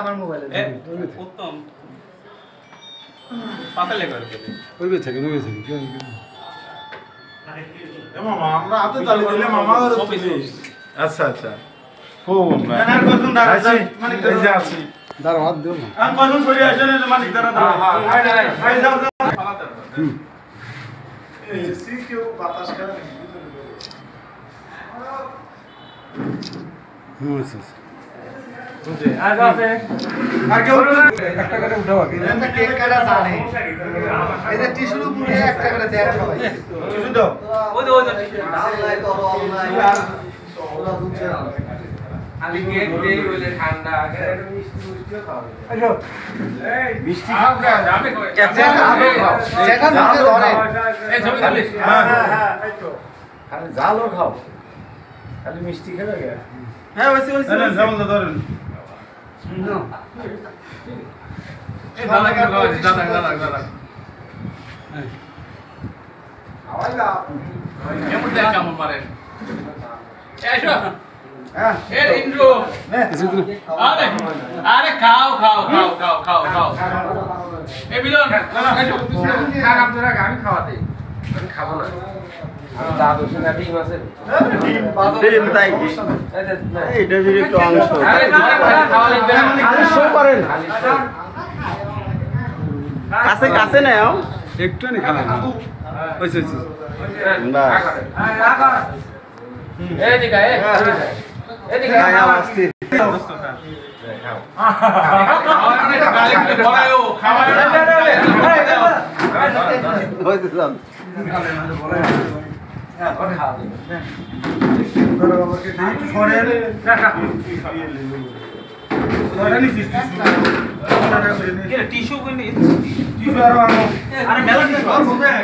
আমার মোবাইলে উত্তম পাতালে করে ওইবে থেকে মামা আমরা হাতে তালি দিলে মামা আচ্ছা আচ্ছা ও মানে এই যে আসি দাঁড়া হাত দিও না আমি কজন করে আসেন এই মানিক দাঁড়া হ্যাঁ যাও এই যে সি কেউ বাতাস করে আচ্ছা বুঝে আর কেউ একটা করে উঠাও আগে এটা কেক কাটা জানে এই যে টিস্যুর উপরে একটা করে দেন সবাই টিস্যু দাও ওই টিস্যু আল্লাহ তো আল্লাহ ওরা দুধে খালি কেক দেই বলে ঠান্ডা আগে একটু মিষ্টিও খাওয়া আচ্ছা এই মিষ্টি খাও যাবে কই যেটা মুখে ধরে এই ছবি খালি হ্যাঁ এই তো খালি জালও খাও খালি মিষ্টি খেলে গে হ্যাঁ ওইসে জামাল দা ধরেন এই দাদা কি খাওয়াছে দাদা আওয়াইলা কেমন দেখ কেমন মারেন এসো হ্যাঁ এর ইন্দ্রো আরে আরে খাও এই মিলন এসো খান আপনারা আমি খাওয়াতে আমি খাবো না দাদু শুনে ডিম আছে ডিম তাই এইটা যদি একটু অংশ আরে না খাওয়া লাগবে না খালি শো করেন কাছে কাছে নাও একটু নি খানা ওইছে না এদিকে এদিকে অস্থির টিস্যু টিস্যু আরো আনো আরে মেলা টিস্যু